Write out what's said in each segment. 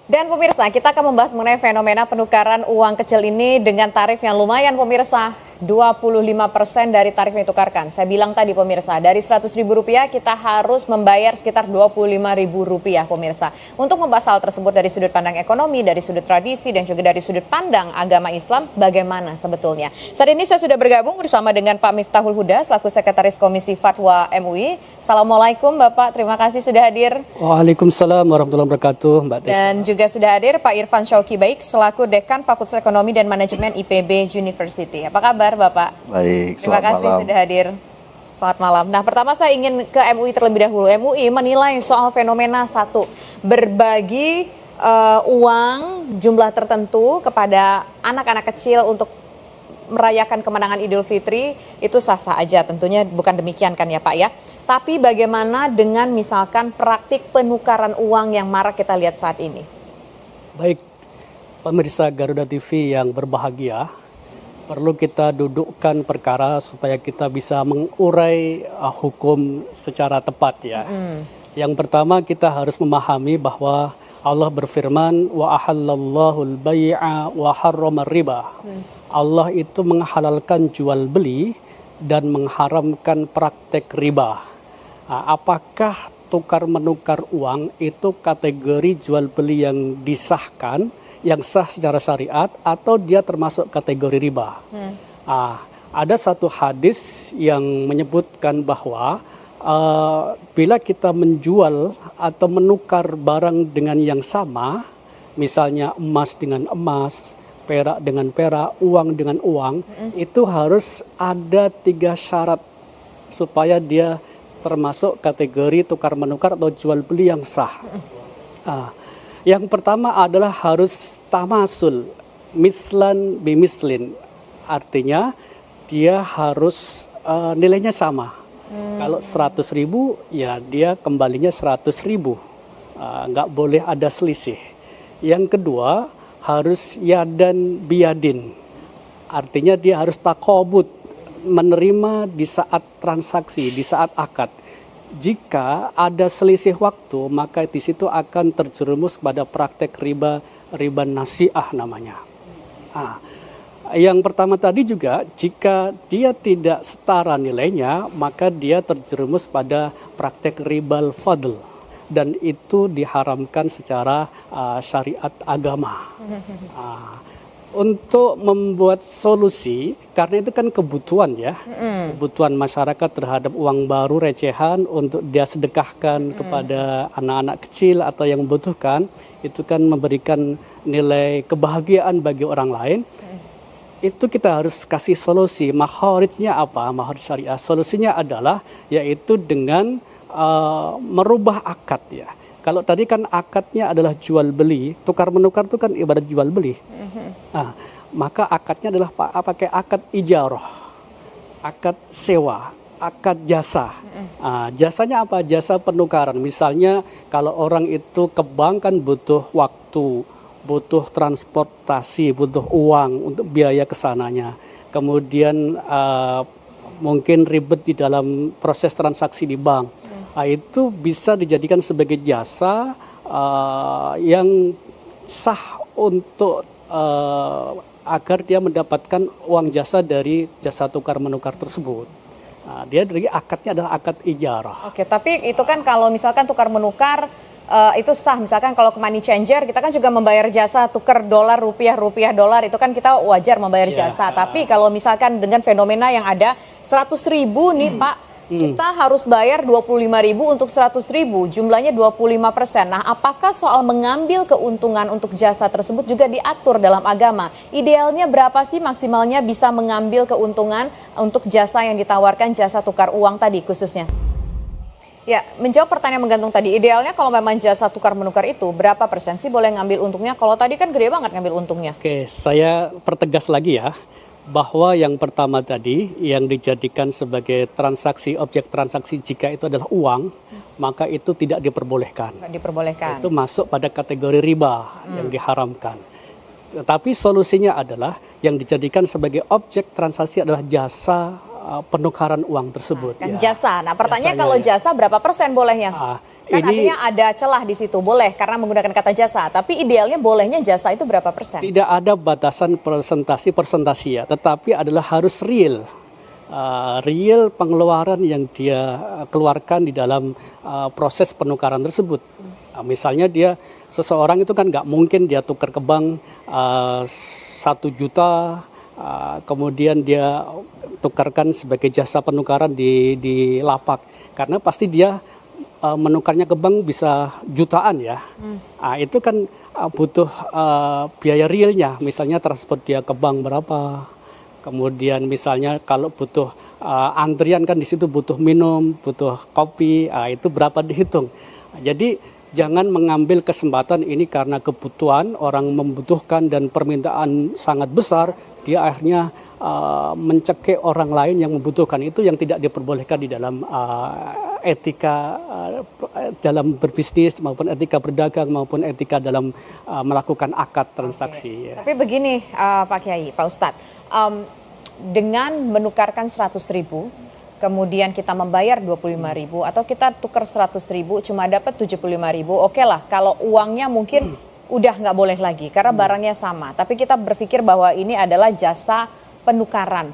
Dan pemirsa, kita akan membahas mengenai fenomena penukaran uang kecil ini dengan tarif yang lumayan pemirsa. 25% dari tarif yang ditukarkan. Saya bilang tadi pemirsa, dari Rp100.000 kita harus membayar sekitar Rp25.000 pemirsa. Untuk membahas hal tersebut dari sudut pandang ekonomi, dari sudut tradisi, dan juga dari sudut pandang agama Islam, bagaimana sebetulnya. Saat ini saya sudah bergabung bersama dengan Pak Miftahul Huda, selaku Sekretaris Komisi Fatwa MUI. Assalamualaikum Bapak, terima kasih sudah hadir. Waalaikumsalam warahmatullahi wabarakatuh Mbak Tessa. Dan juga sudah hadir Pak Irfan Syauki Baik, selaku Dekan Fakultas Ekonomi dan Manajemen IPB University. Apa kabar Bapak? Baik, terima kasih sudah hadir. Selamat malam. Nah, pertama saya ingin ke MUI terlebih dahulu. MUI menilai soal fenomena satu, berbagi uang jumlah tertentu kepada anak-anak kecil untuk merayakan kemenangan Idul Fitri itu sah-sah aja. Tentunya bukan demikian kan ya Pak ya. Tapi bagaimana dengan misalkan praktik penukaran uang yang marak kita lihat saat ini? Baik, pemirsa Garuda TV yang berbahagia, perlu kita dudukkan perkara supaya kita bisa mengurai hukum secara tepat ya. Yang pertama kita harus memahami bahwa Allah berfirman wa ahallallahu al-bai'a wa harrama riba. Allah itu menghalalkan jual beli dan mengharamkan praktek riba. Apakah tukar menukar uang itu kategori jual beli yang disahkan, yang sah secara syariat, atau dia termasuk kategori riba? Ada satu hadis yang menyebutkan bahwa bila kita menjual atau menukar barang dengan yang sama, misalnya emas dengan emas, perak dengan perak, uang dengan uang, itu harus ada 3 syarat supaya dia termasuk kategori tukar menukar atau jual beli yang sah. Yang pertama adalah harus tamasul, mislan bimislin, artinya dia harus nilainya sama. Kalau 100.000 ya dia kembalinya 100.000, nggak boleh ada selisih. Yang kedua harus yadan biyadin, artinya dia harus takobut, menerima di saat transaksi, di saat akad. Jika ada selisih waktu, maka di situ akan terjerumus pada praktek riba nasi'ah namanya. Yang pertama tadi juga, jika dia tidak setara nilainya, maka dia terjerumus pada praktek ribal fadl. Dan itu diharamkan secara syariat agama. Untuk membuat solusi, karena itu kan kebutuhan ya, kebutuhan masyarakat terhadap uang baru recehan untuk dia sedekahkan kepada anak-anak kecil atau yang membutuhkan, itu kan memberikan nilai kebahagiaan bagi orang lain. Itu kita harus kasih solusi. Makharijnya apa? Makharij syariah. Solusinya adalah yaitu dengan merubah akad ya. Kalau tadi kan akadnya adalah jual beli, tukar menukar itu kan ibarat jual beli. Maka akadnya adalah pakai akad ijarah, akad sewa, akad jasa. Jasanya apa? Jasa penukaran. Misalnya kalau orang itu ke bank kan butuh waktu, butuh transportasi, butuh uang untuk biaya kesananya. Kemudian mungkin ribet di dalam proses transaksi di bank. Itu bisa dijadikan sebagai jasa yang sah untuk agar dia mendapatkan uang jasa dari jasa tukar menukar tersebut. Dia dari akadnya adalah akad ijarah. Oke, tapi itu kan kalau misalkan tukar menukar itu sah. Misalkan kalau ke money changer kita kan juga membayar jasa tukar dolar rupiah, rupiah dolar, itu kan kita wajar membayar jasa. Tapi kalau misalkan dengan fenomena yang ada 100.000 nih Pak, kita harus bayar 25.000 untuk 100.000, jumlahnya 25%. Nah, apakah soal mengambil keuntungan untuk jasa tersebut juga diatur dalam agama? Idealnya berapa sih maksimalnya bisa mengambil keuntungan untuk jasa yang ditawarkan, jasa tukar uang tadi khususnya? Ya, menjawab pertanyaan menggantung tadi, idealnya kalau memang jasa tukar menukar itu berapa persen sih boleh ngambil untungnya? Kalau tadi kan gede banget ngambil untungnya. Oke, saya pertegas lagi ya, bahwa yang pertama tadi yang dijadikan sebagai transaksi, objek transaksi jika itu adalah uang, maka itu tidak diperbolehkan. Nggak diperbolehkan. Itu masuk pada kategori riba yang diharamkan. Tetapi solusinya adalah yang dijadikan sebagai objek transaksi adalah jasa penukaran uang tersebut. Kan ya. jasa. Nah, pertanyaan Jasanya, kalau ya. jasa berapa persen bolehnya? Kan artinya ada celah di situ, boleh karena menggunakan kata jasa. Tapi idealnya bolehnya jasa itu berapa persen? Tidak ada batasan persentase ya, tetapi adalah harus real. Real pengeluaran yang dia keluarkan di dalam proses penukaran tersebut. Misalnya seseorang itu kan nggak mungkin dia tukar ke bank 1 juta, kemudian dia tukarkan sebagai jasa penukaran di lapak, karena pasti dia menukarnya ke bank bisa jutaan ya. Itu kan butuh biaya realnya, misalnya transport dia ke bank berapa. Kemudian misalnya kalau butuh antrian kan di situ butuh minum, butuh kopi, itu berapa dihitung. Jadi jangan mengambil kesempatan ini karena kebutuhan, orang membutuhkan dan permintaan sangat besar, dia akhirnya mencekik orang lain yang membutuhkan. Itu yang tidak diperbolehkan di dalam etika dalam berbisnis maupun etika berdagang maupun etika dalam melakukan akad transaksi. Ya. Tapi begini Pak Kiai, Pak Ustadz, dengan menukarkan 100.000, kemudian kita membayar 25.000 atau kita tukar 100.000 cuma dapat 75.000, oke lah. Kalau uangnya mungkin udah nggak boleh lagi karena barangnya sama. Tapi kita berpikir bahwa ini adalah jasa penukaran.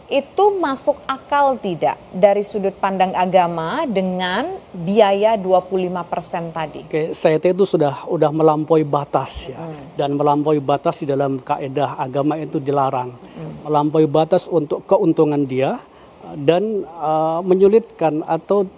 Itu masuk akal tidak dari sudut pandang agama dengan biaya 25% tadi? Oke, saya itu sudah melampaui batas ya. Dan melampaui batas di dalam kaedah agama itu dilarang. Melampaui batas untuk keuntungan dia dan menyulitkan atau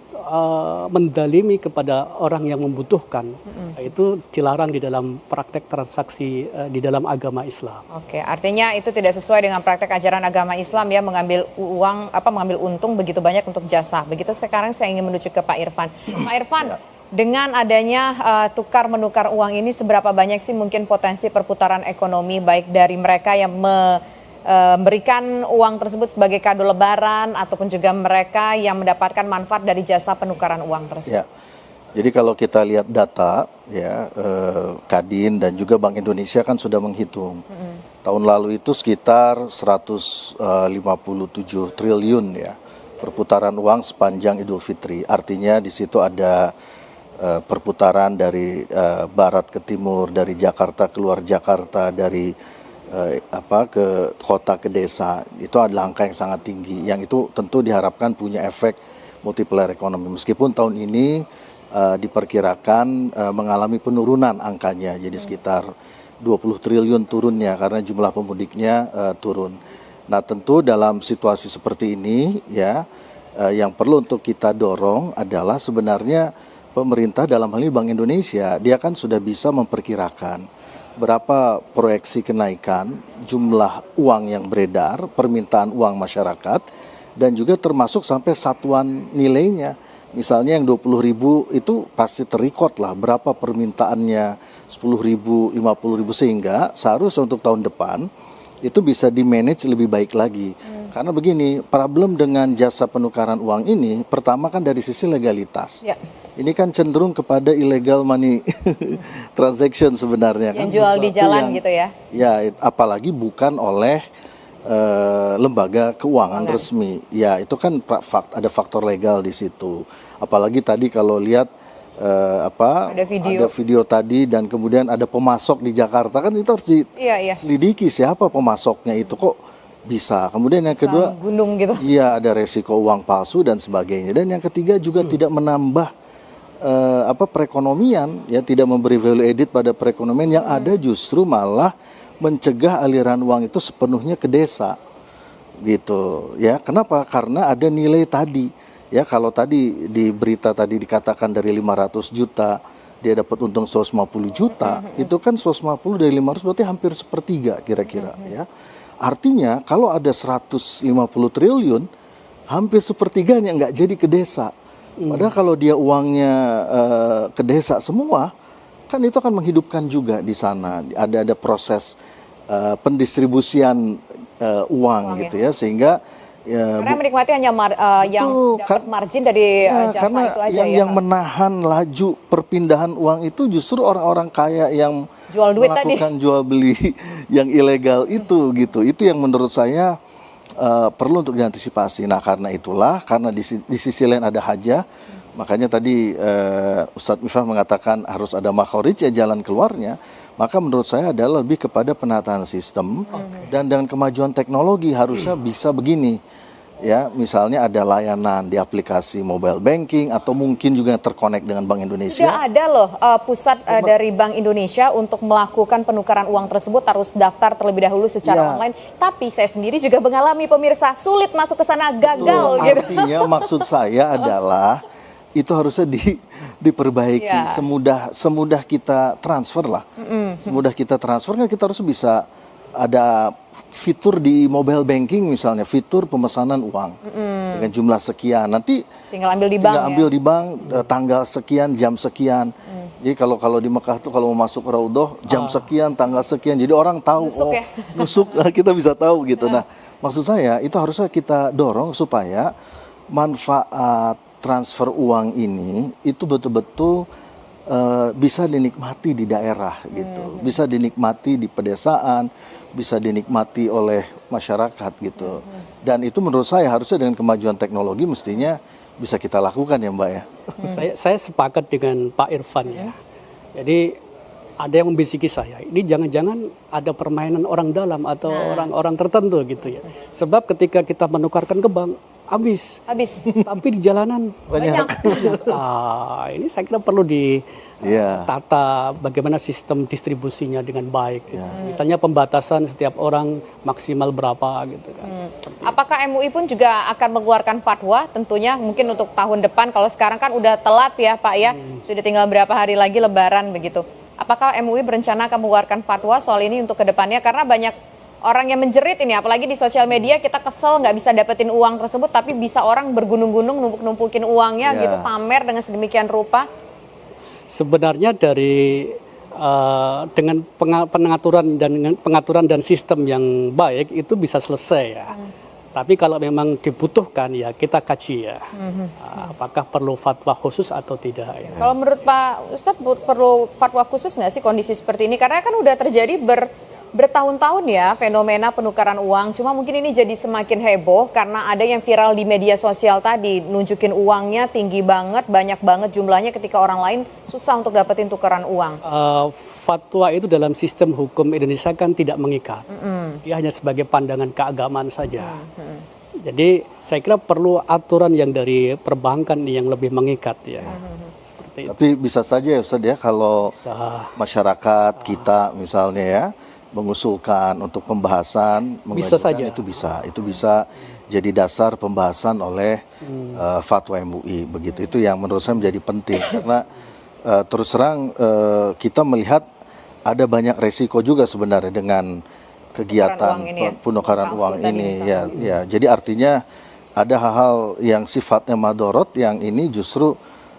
mendalimi kepada orang yang membutuhkan. Itu dilarang di dalam praktek transaksi di dalam agama Islam. Oke, artinya itu tidak sesuai dengan praktek ajaran agama Islam ya, mengambil uang mengambil untung begitu banyak untuk jasa. Begitu sekarang saya ingin menuju ke Pak Irfan. Pak Irfan, dengan adanya tukar menukar uang ini seberapa banyak sih mungkin potensi perputaran ekonomi baik dari mereka yang memberikan uang tersebut sebagai kado lebaran ataupun juga mereka yang mendapatkan manfaat dari jasa penukaran uang tersebut? Ya. Jadi kalau kita lihat data ya, Kadin dan juga Bank Indonesia kan sudah menghitung. Tahun lalu itu sekitar 157 triliun ya perputaran uang sepanjang Idul Fitri. Artinya di situ ada perputaran dari barat ke timur, dari Jakarta keluar Jakarta, dari ke kota ke desa. Itu adalah angka yang sangat tinggi, yang itu tentu diharapkan punya efek multiplier ekonomi. Meskipun tahun ini diperkirakan mengalami penurunan angkanya, jadi sekitar 20 triliun turunnya karena jumlah pemudiknya turun. Nah, tentu dalam situasi seperti ini ya, yang perlu untuk kita dorong adalah sebenarnya pemerintah dalam hal ini Bank Indonesia, dia kan sudah bisa memperkirakan berapa proyeksi kenaikan jumlah uang yang beredar, permintaan uang masyarakat, dan juga termasuk sampai satuan nilainya. Misalnya yang 20.000 itu pasti terrecord lah berapa permintaannya, 10.000, 50.000, sehingga seharusnya untuk tahun depan itu bisa di-manage lebih baik lagi. Karena begini, problem dengan jasa penukaran uang ini, pertama kan dari sisi legalitas. Ya. Ini kan cenderung kepada illegal money transaction sebenarnya. Yang kan jual di jalan gitu ya? Ya, apalagi bukan oleh lembaga keuangan resmi. Ya, itu kan ada faktor legal di situ. Apalagi tadi kalau lihat ada video tadi dan kemudian ada pemasok di Jakarta, kan itu harus diselidiki siapa pemasoknya itu, kok bisa. Kemudian yang kedua, gunung gitu. Iya, ada resiko uang palsu dan sebagainya. Dan yang ketiga juga tidak menambah perekonomian, ya, tidak memberi value added pada perekonomian, yang ada justru malah mencegah aliran uang itu sepenuhnya ke desa. Gitu, ya. Kenapa? Karena ada nilai tadi. Ya, kalau tadi di berita tadi dikatakan dari 500 juta dia dapat untung 150 juta, itu kan 150 dari 500 berarti hampir sepertiga kira-kira, ya. Artinya kalau ada 150 triliun, hampir sepertiganya nggak jadi ke desa. Padahal kalau dia uangnya ke desa semua, kan itu akan menghidupkan juga di sana. Ada proses pendistribusian uang gitu ya, sehingga karena menikmati hanya yang dapat margin dari jasa itu aja yang menahan laju perpindahan uang itu justru orang-orang kaya yang jual duit melakukan jual beli yang ilegal itu gitu. Itu yang menurut saya perlu untuk diantisipasi. Nah karena itulah, karena di sisi lain ada hajah, makanya tadi Ustadz Miftah mengatakan harus ada makhrij ya, jalan keluarnya. Maka menurut saya adalah lebih kepada penataan sistem dan dengan kemajuan teknologi harusnya bisa begini. Ya, misalnya ada layanan di aplikasi mobile banking atau mungkin juga terkonek dengan Bank Indonesia. Sudah ada loh pusat dari Bank Indonesia untuk melakukan penukaran uang tersebut, harus daftar terlebih dahulu secara online. Tapi saya sendiri juga mengalami, pemirsa, sulit masuk ke sana, gagal gitu. Artinya maksud saya adalah itu harusnya diperbaiki, semudah kita transfer lah. Semudah kita transfer kan kita harus bisa ada fitur di mobile banking misalnya, fitur pemesanan uang dengan jumlah sekian, nanti tinggal ambil di bank, di bank tanggal sekian, jam sekian. Jadi kalau di Mekah tuh kalau mau masuk Raudhah jam sekian, tanggal sekian, jadi orang tahu, nusuk kita bisa tahu gitu. Nah maksud saya itu harusnya kita dorong supaya manfaat transfer uang ini itu betul-betul bisa dinikmati di daerah gitu, bisa dinikmati di pedesaan, bisa dinikmati oleh masyarakat gitu. Dan itu menurut saya harusnya dengan kemajuan teknologi mestinya bisa kita lakukan ya Mbak ya. Saya sepakat dengan Pak Irfan ya. Jadi ada yang membisiki saya, ini jangan-jangan ada permainan orang dalam atau orang-orang tertentu gitu ya. Sebab ketika kita menukarkan ke bank, habis. Tapi di jalanan banyak. Ini saya kira perlu ditata bagaimana sistem distribusinya dengan baik. Gitu. Misalnya pembatasan setiap orang maksimal berapa gitu kan. Apakah MUI pun juga akan mengeluarkan fatwa tentunya mungkin untuk tahun depan, kalau sekarang kan udah telat ya Pak ya, sudah tinggal berapa hari lagi Lebaran begitu. Apakah MUI berencana akan mengeluarkan fatwa soal ini untuk kedepannya, karena banyak orang yang menjerit ini, apalagi di sosial media, kita kesel nggak bisa dapetin uang tersebut, tapi bisa orang bergunung-gunung numpuk-numpukin uangnya gitu, pamer dengan sedemikian rupa. Sebenarnya dengan pengaturan dan sistem yang baik itu bisa selesai ya. Tapi kalau memang dibutuhkan ya kita kaji ya, apakah perlu fatwa khusus atau tidak. Ya. Kalau menurut Pak Ustadz perlu fatwa khusus nggak sih kondisi seperti ini? Karena kan udah terjadi bertahun-tahun ya fenomena penukaran uang, cuma mungkin ini jadi semakin heboh karena ada yang viral di media sosial tadi, nunjukin uangnya tinggi banget, banyak banget jumlahnya ketika orang lain susah untuk dapetin tukaran uang. Fatwa itu dalam sistem hukum Indonesia kan tidak mengikat, dia hanya sebagai pandangan keagamaan saja. Jadi saya kira perlu aturan yang dari perbankan yang lebih mengikat ya. Seperti Tapi itu. Bisa saja ya Ustadz ya, kalau masyarakat kita misalnya ya mengusulkan untuk pembahasan, bisa saja itu bisa jadi dasar pembahasan oleh fatwa MUI begitu. Itu yang menurut saya menjadi penting karena terus terang kita melihat ada banyak resiko juga sebenarnya dengan kegiatan penukaran uang ini ya. Jadi artinya ada hal-hal yang sifatnya madorot yang ini justru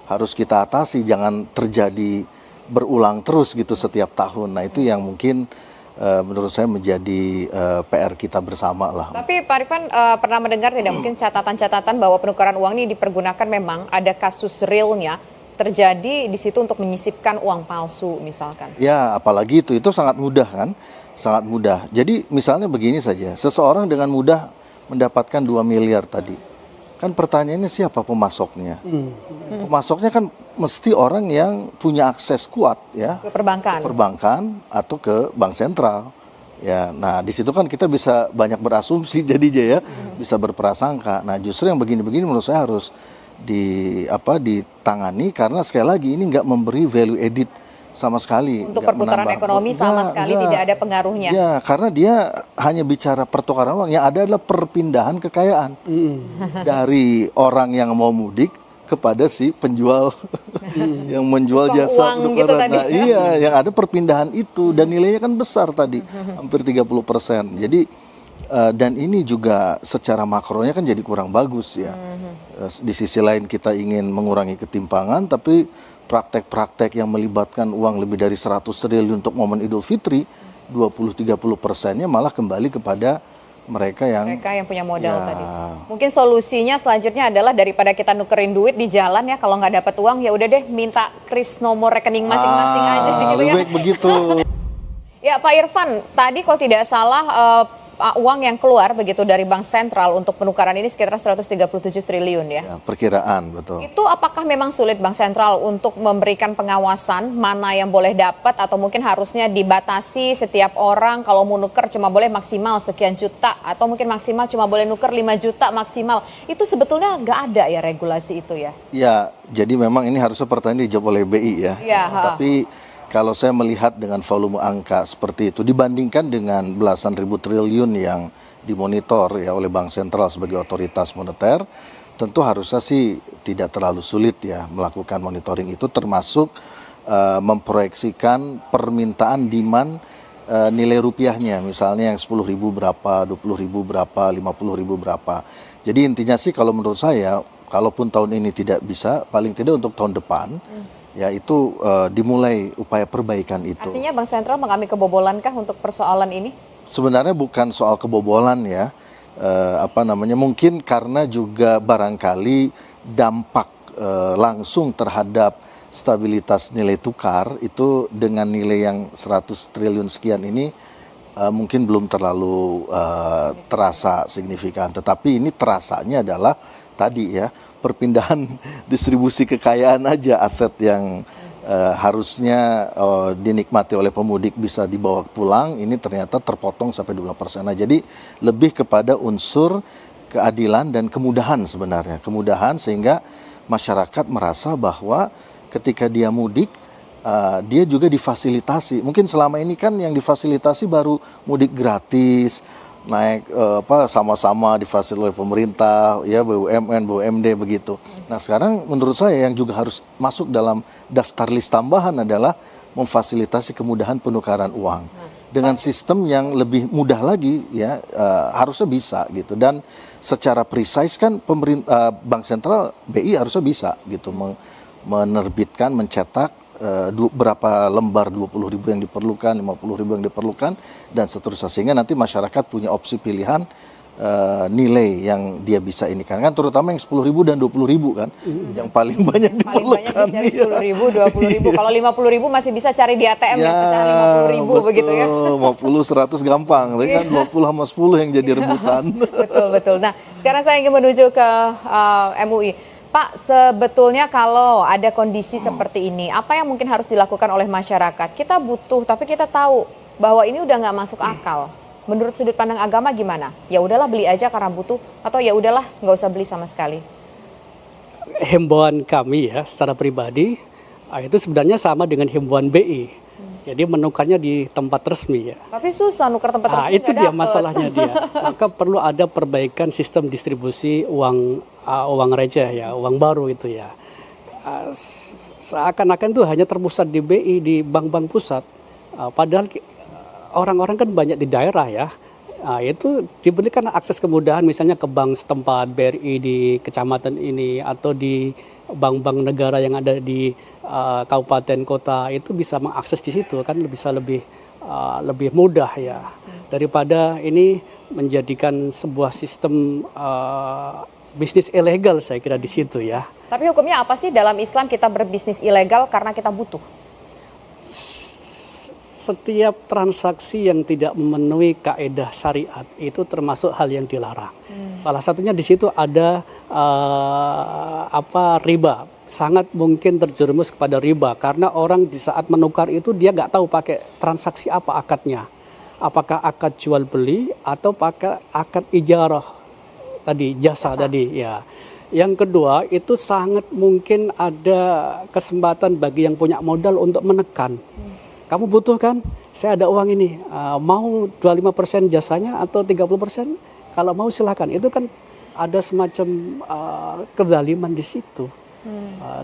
harus kita atasi, jangan terjadi berulang terus gitu setiap tahun. Nah itu yang mungkin menurut saya menjadi PR kita bersama lah. Tapi Pak Rifan pernah mendengar tidak mungkin catatan-catatan bahwa penukaran uang ini dipergunakan, memang ada kasus realnya terjadi di situ untuk menyisipkan uang palsu misalkan. Ya apalagi itu sangat mudah kan, sangat mudah. Jadi misalnya begini saja, seseorang dengan mudah mendapatkan 2 miliar tadi. Kan pertanyaannya siapa pemasoknya? Pemasoknya kan mesti orang yang punya akses kuat ya. Ke perbankan. Perbankan atau ke bank sentral. Ya, nah di situ kan kita bisa banyak berasumsi jadinya ya, bisa berprasangka. Nah justru yang begini-begini menurut saya harus ditangani karena sekali lagi ini nggak memberi value edit sama sekali. Untuk perputaran ekonomi sama sekali tidak ada pengaruhnya. Ya, karena dia hanya bicara pertukaran uang, yang ada adalah perpindahan kekayaan dari orang yang mau mudik kepada si penjual yang menjual jasa penukaran. Gitu nah, iya, yang ada perpindahan itu dan nilainya kan besar tadi, hampir 30%. Jadi dan ini juga secara makronya kan jadi kurang bagus ya. Di sisi lain kita ingin mengurangi ketimpangan, tapi praktek-praktek yang melibatkan uang lebih dari 100 triliun untuk momen Idul Fitri, 20-30%-nya malah kembali kepada mereka yang punya modal tadi. Mungkin solusinya selanjutnya adalah daripada kita nukerin duit di jalan ya, kalau nggak dapat uang ya udah deh minta kris nomor rekening masing-masing aja gitu ya. Lebih baik begitu. Ya Pak Irfan, tadi kalau tidak salah uang yang keluar begitu dari bank sentral untuk penukaran ini sekitar 137 triliun ya. Ya, perkiraan, betul. Itu apakah memang sulit bank sentral untuk memberikan pengawasan mana yang boleh dapat atau mungkin harusnya dibatasi setiap orang kalau mau nuker cuma boleh maksimal sekian juta atau mungkin maksimal cuma boleh nuker 5 juta maksimal. Itu sebetulnya nggak ada ya regulasi itu ya? Ya, jadi memang ini harusnya pertanyaan dijawab oleh BI ya. Ya, tapi kalau saya melihat dengan volume angka seperti itu dibandingkan dengan belasan ribu triliun yang dimonitor ya oleh Bank Sentral sebagai otoritas moneter, tentu harusnya sih tidak terlalu sulit ya melakukan monitoring itu, termasuk memproyeksikan permintaan demand nilai rupiahnya, misalnya yang 10.000 berapa, 20.000 berapa, 50.000 berapa. Jadi intinya sih kalau menurut saya, kalaupun tahun ini tidak bisa, paling tidak untuk tahun depan, ya itu dimulai upaya perbaikan itu. Artinya Bank Sentral mengalami kebobolankah untuk persoalan ini? Sebenarnya bukan soal kebobolan ya, mungkin karena juga barangkali dampak langsung terhadap stabilitas nilai tukar itu dengan nilai yang 100 triliun sekian ini mungkin belum terlalu terasa signifikan. Tetapi ini terasanya adalah tadi ya, perpindahan distribusi kekayaan aja, aset yang harusnya dinikmati oleh pemudik bisa dibawa pulang, ini ternyata terpotong sampai 20%. Nah, jadi lebih kepada unsur keadilan dan kemudahan sebenarnya. Kemudahan sehingga masyarakat merasa bahwa ketika dia mudik, dia juga difasilitasi. Mungkin selama ini kan yang difasilitasi baru mudik gratis, naik sama-sama difasilitasi oleh pemerintah, ya BUMN, BUMD begitu. Nah sekarang menurut saya yang juga harus masuk dalam daftar list tambahan adalah memfasilitasi kemudahan penukaran uang dengan sistem yang lebih mudah lagi ya, harusnya bisa gitu. Dan secara precise kan pemerintah Bank Sentral BI harusnya bisa gitu menerbitkan, mencetak berapa lembar 20.000 yang diperlukan, 50.000 yang diperlukan, dan seterusnya. Sehingga nanti masyarakat punya opsi pilihan nilai yang dia bisa ini kan terutama yang 10.000 dan 20.000 kan, yang paling banyak diperlukan. Paling banyak dicari 10.000, 20.000. Kalau 50.000 masih bisa cari di ATM ya, yang pecahan 50.000 begitu ya. 50, 100 gampang, tapi kan 20 sama 10 yang jadi rebutan. Betul. Nah, sekarang saya ingin menuju ke MUI. Pak, sebetulnya kalau ada kondisi seperti ini, apa yang mungkin harus dilakukan oleh masyarakat? Kita butuh, tapi kita tahu bahwa ini udah nggak masuk akal. Menurut sudut pandang agama gimana? Ya udahlah beli aja karena butuh, atau ya udahlah nggak usah beli sama sekali? Himbauan kami ya secara pribadi itu sebenarnya sama dengan himbauan BI. Jadi menukarnya di tempat resmi ya. Tapi susah nuker tempat resmi. Itu dia masalahnya dia. Maka perlu ada perbaikan sistem distribusi uang receh ya, uang baru itu ya. Seakan-akan itu hanya terpusat di BI, di bank-bank pusat. Padahal orang-orang kan banyak di daerah ya. Itu diberikan akses kemudahan misalnya ke bank setempat, BRI di kecamatan ini atau di bank-bank negara yang ada di kabupaten kota, itu bisa mengakses di situ kan bisa lebih mudah ya daripada ini menjadikan sebuah sistem bisnis ilegal, saya kira di situ ya. Tapi hukumnya apa sih dalam Islam kita berbisnis ilegal karena kita butuh? Setiap transaksi yang tidak memenuhi kaedah syariat itu termasuk hal yang dilarang. Salah satunya di situ ada riba. Sangat mungkin terjerumus kepada riba karena orang di saat menukar itu dia nggak tahu pakai transaksi apa akadnya. Apakah akad jual beli atau pakai akad ijarah tadi, jasa tadi ya. Yang kedua itu sangat mungkin ada kesempatan bagi yang punya modal untuk menekan. Kamu butuh kan? Saya ada uang ini. Mau 25% jasanya atau 30%? Kalau mau silakan. Itu kan ada semacam kezaliman di situ.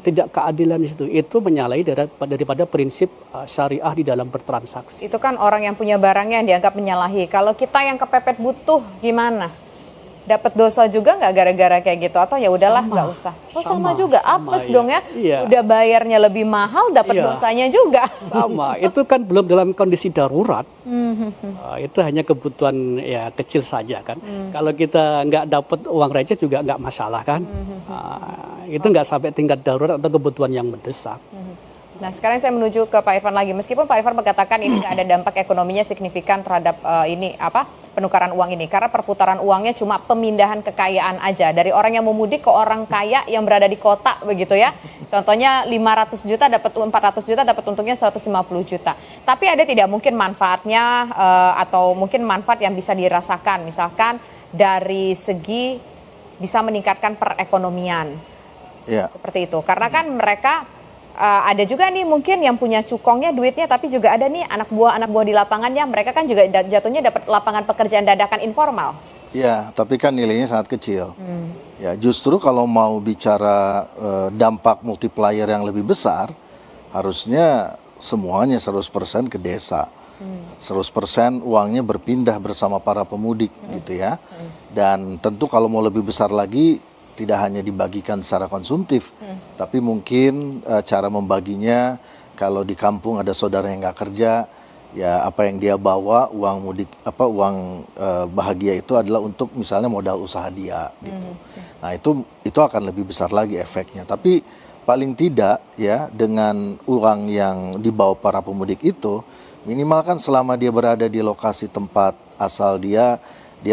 Tidak keadilan di situ. Itu menyalahi daripada prinsip syariah di dalam bertransaksi. Itu kan orang yang punya barangnya yang dianggap menyalahi. Kalau kita yang kepepet butuh gimana? Dapat dosa juga nggak gara-gara kayak gitu, atau ya udahlah nggak usah? Sama juga, apes dong ya. Iya. Udah bayarnya lebih mahal, dapat dosanya juga. Sama, itu kan belum dalam kondisi darurat. Itu hanya kebutuhan ya kecil saja kan. Kalau kita nggak dapat uang receh juga nggak masalah kan. Itu nggak sampai tingkat darurat atau kebutuhan yang mendesak. Nah, sekarang saya menuju ke Pak Irfan lagi. Meskipun Pak Irfan mengatakan ini nggak ada dampak ekonominya signifikan terhadap penukaran uang ini, karena perputaran uangnya cuma pemindahan kekayaan aja dari orang yang mau mudik ke orang kaya yang berada di kota begitu ya. Contohnya 500 juta dapat 400 juta dapat untungnya 150 juta. Tapi ada tidak mungkin manfaatnya atau mungkin manfaat yang bisa dirasakan, misalkan dari segi bisa meningkatkan perekonomian. Ya. Seperti itu. Karena kan mereka ada juga nih mungkin yang punya cukongnya duitnya, tapi juga ada nih anak buah di lapangannya, mereka kan juga jatuhnya dapat lapangan pekerjaan dadakan informal. Ya, tapi kan nilainya sangat kecil. Ya, justru kalau mau bicara dampak multiplier yang lebih besar, harusnya semuanya 100% ke desa. 100% uangnya berpindah bersama para pemudik gitu ya. Dan tentu kalau mau lebih besar lagi, tidak hanya dibagikan secara konsumtif, tapi mungkin cara membaginya kalau di kampung ada saudara yang nggak kerja, ya apa yang dia bawa uang mudik bahagia itu adalah untuk misalnya modal usaha dia gitu. Nah itu akan lebih besar lagi efeknya. Tapi paling tidak ya dengan uang yang dibawa para pemudik itu minimal kan selama dia berada di lokasi tempat asal dia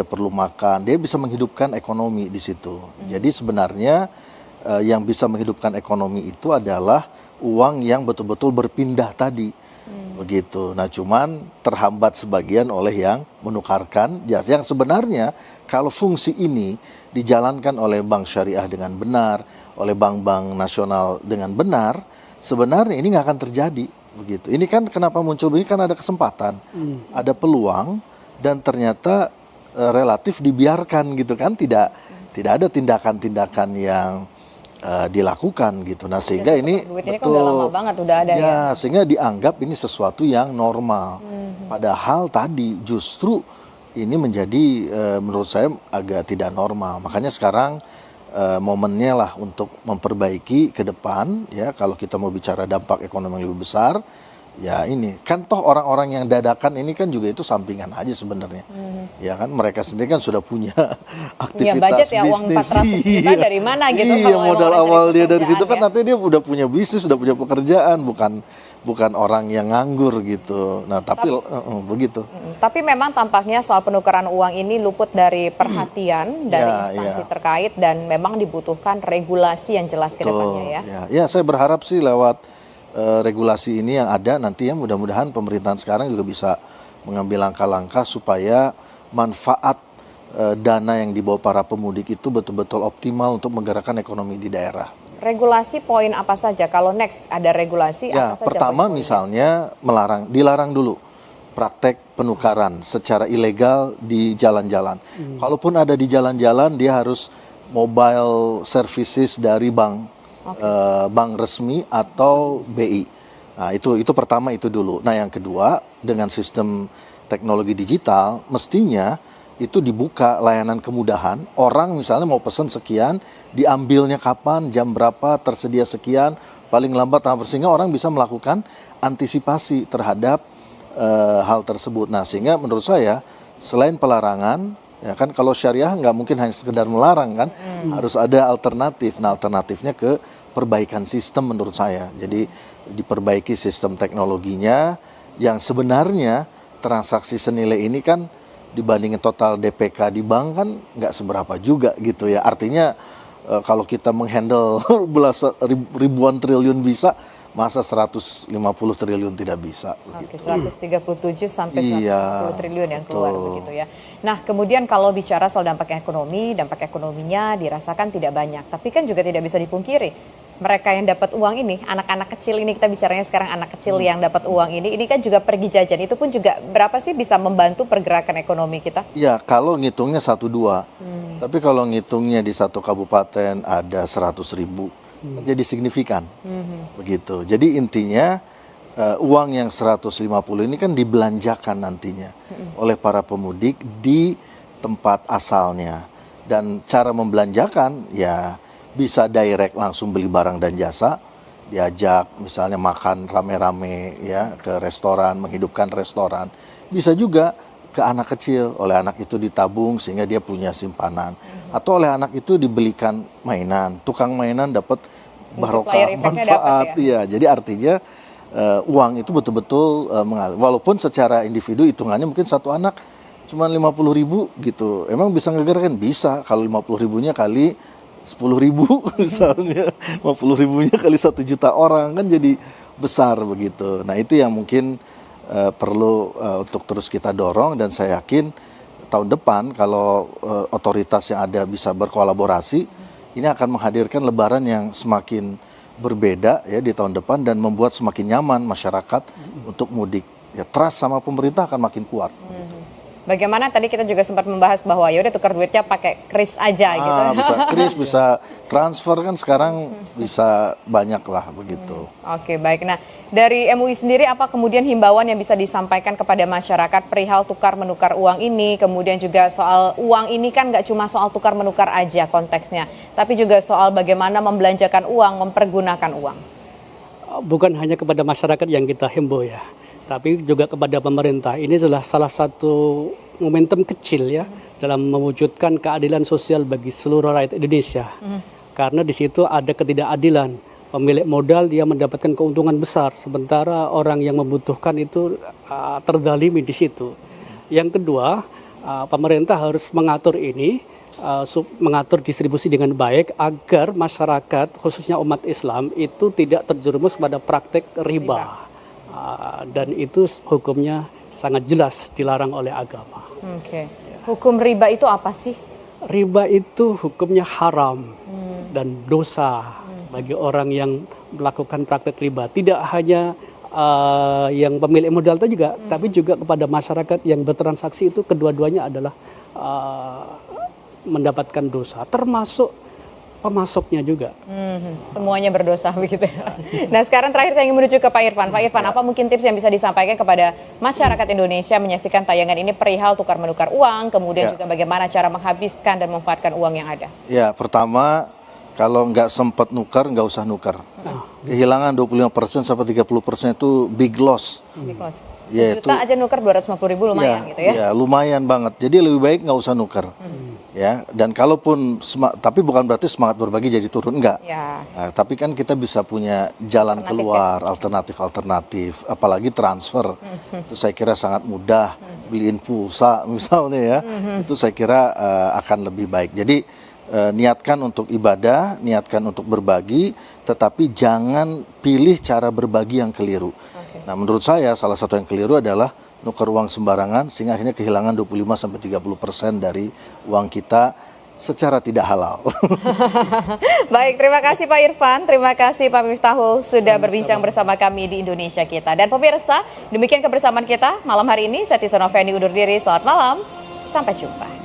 perlu makan, dia bisa menghidupkan ekonomi di situ. Jadi sebenarnya yang bisa menghidupkan ekonomi itu adalah uang yang betul-betul berpindah tadi. Begitu. Nah cuman terhambat sebagian oleh yang menukarkan jasa. Yang sebenarnya kalau fungsi ini dijalankan oleh bank syariah dengan benar, oleh bank-bank nasional dengan benar, sebenarnya ini nggak akan terjadi. Begitu. Ini kan kenapa muncul begini, kan ada kesempatan, ada peluang, dan ternyata relatif dibiarkan gitu kan, tidak ada tindakan-tindakan yang dilakukan gitu. Nah sehingga ini duit ini kan udah lama banget udah ada ya. Sehingga dianggap ini sesuatu yang normal. Padahal tadi justru ini menjadi menurut saya agak tidak normal. Makanya sekarang momennya lah untuk memperbaiki ke depan ya, kalau kita mau bicara dampak ekonomi yang lebih besar. Ya ini kan toh orang-orang yang dadakan ini kan juga itu sampingan aja sebenarnya. Ya kan mereka sendiri kan sudah punya aktivitas budget ya, bisnis. Uang 400 juta dari mana gitu. Iya, kalau modal awal dia dari situ kan ya. nanti dia udah punya bisnis, sudah punya pekerjaan, bukan orang yang nganggur gitu. Nah, tapi begitu. Tapi memang tampaknya soal penukaran uang ini luput dari perhatian dari instansi terkait, dan memang dibutuhkan regulasi yang jelas ke depannya ya. Ya, saya berharap sih lewat regulasi ini yang ada nanti ya, mudah-mudahan pemerintahan sekarang juga bisa mengambil langkah-langkah supaya manfaat dana yang dibawa para pemudik itu betul-betul optimal untuk menggerakkan ekonomi di daerah. Regulasi poin apa saja? Kalau next ada regulasi ya, apa saja? Pertama misalnya dilarang dulu praktek penukaran secara ilegal di jalan-jalan. Kalaupun ada di jalan-jalan, dia harus mobile services dari bank. Bank resmi atau BI. Nah, itu pertama itu dulu. Nah, yang kedua, dengan sistem teknologi digital mestinya itu dibuka layanan kemudahan. Orang misalnya mau pesan sekian, diambilnya kapan, jam berapa, tersedia sekian, paling lambat sehingga orang bisa melakukan antisipasi terhadap hal tersebut. Nah, sehingga menurut saya selain pelarangan, ya kan kalau syariah nggak mungkin hanya sekedar melarang kan, harus ada alternatif. Nah alternatifnya ke perbaikan sistem menurut saya. Jadi diperbaiki sistem teknologinya yang sebenarnya transaksi senilai ini kan dibandingin total DPK di bank kan nggak seberapa juga gitu ya. Artinya kalau kita menghandle ribuan triliun bisa, masa 150 triliun tidak bisa. Oke, 137 sampai 150 triliun yang keluar begitu ya. Nah, kemudian kalau bicara soal dampak ekonominya dirasakan tidak banyak. Tapi kan juga tidak bisa dipungkiri, mereka yang dapat uang ini, anak-anak kecil ini, kita bicaranya sekarang anak kecil yang dapat uang ini kan juga pergi jajan. Itu pun juga berapa sih bisa membantu pergerakan ekonomi kita? Ya, kalau ngitungnya 1-2. Tapi kalau ngitungnya di satu kabupaten ada 100.000. Jadi signifikan, begitu. Jadi intinya uang yang 150 ini kan dibelanjakan nantinya oleh para pemudik di tempat asalnya. Dan cara membelanjakan ya bisa direct langsung beli barang dan jasa, diajak misalnya makan rame-rame ya ke restoran, menghidupkan restoran. Bisa juga ke anak kecil, oleh anak itu ditabung sehingga dia punya simpanan. Atau oleh anak itu dibelikan mainan, tukang mainan dapat barokah, Multiplier effect-nya dapat manfaat. ya? Iya, jadi artinya uang itu betul-betul mengalir. Walaupun secara individu hitungannya mungkin satu anak cuma 50.000 gitu. Emang bisa ngegerakkan? Bisa. Kalau 50.000-nya kali 10.000 misalnya, 50.000-nya kali 1 juta orang kan jadi besar begitu. Nah itu yang mungkin perlu untuk terus kita dorong, dan saya yakin tahun depan kalau otoritas yang ada bisa berkolaborasi, ini akan menghadirkan Lebaran yang semakin berbeda ya di tahun depan, dan membuat semakin nyaman masyarakat untuk mudik. Ya, trust sama pemerintah akan makin kuat. Bagaimana tadi kita juga sempat membahas bahwa ya udah tukar duitnya pakai kris aja gitu. Bisa kris, bisa transfer, kan sekarang bisa banyak lah begitu. Oke, baik. Nah, dari MUI sendiri apa kemudian himbauan yang bisa disampaikan kepada masyarakat perihal tukar menukar uang ini, kemudian juga soal uang ini kan nggak cuma soal tukar menukar aja konteksnya, tapi juga soal bagaimana membelanjakan uang, mempergunakan uang. Bukan hanya kepada masyarakat yang kita himbau ya, tapi juga kepada pemerintah. Ini adalah salah satu momentum kecil ya dalam mewujudkan keadilan sosial bagi seluruh rakyat Indonesia. Karena di situ ada ketidakadilan. Pemilik modal dia mendapatkan keuntungan besar, sementara orang yang membutuhkan itu terdalimi di situ. Yang kedua, pemerintah harus mengatur ini, mengatur distribusi dengan baik agar masyarakat khususnya umat Islam itu tidak terjerumus pada praktek riba. Dan itu hukumnya sangat jelas dilarang oleh agama. Oke. Hukum riba itu apa sih? Riba itu hukumnya haram dan dosa bagi orang yang melakukan praktek riba. Tidak hanya yang pemilik modal itu juga, tapi juga kepada masyarakat yang bertransaksi, itu kedua-duanya adalah mendapatkan dosa, termasuk pemasoknya juga. Semuanya berdosa begitu ya. Nah sekarang terakhir saya ingin menuju ke Pak Irfan. Pak Irfan, apa mungkin tips yang bisa disampaikan kepada masyarakat Indonesia menyaksikan tayangan ini perihal tukar menukar uang, kemudian juga bagaimana cara menghabiskan dan memanfaatkan uang yang ada? Ya, pertama, kalau nggak sempat nukar, nggak usah nukar. Kehilangan 25% sampai 30% itu big loss. Big loss. Ya, Sejuta aja nukar 250.000 lumayan gitu ya? Ya, lumayan banget. Jadi lebih baik nggak usah nukar. Ya, dan kalaupun tapi bukan berarti semangat berbagi jadi turun, enggak. Ya. Nah, tapi kan kita bisa punya jalan keluar, alternatif, apalagi transfer. Itu saya kira sangat mudah. Beliin pulsa misalnya ya, itu saya kira akan lebih baik. Jadi niatkan untuk ibadah, niatkan untuk berbagi, tetapi jangan pilih cara berbagi yang keliru. Nah, menurut saya salah satu yang keliru adalah nukar uang sembarangan, sehingga akhirnya kehilangan 25-30% dari uang kita secara tidak halal. Baik, terima kasih Pak Irfan, terima kasih Pak Miftahul sudah berbincang bersama kami di Indonesia Kita. Dan pemirsa, demikian kebersamaan kita malam hari ini. Saya Tisha Noveni undur diri, selamat malam, sampai jumpa.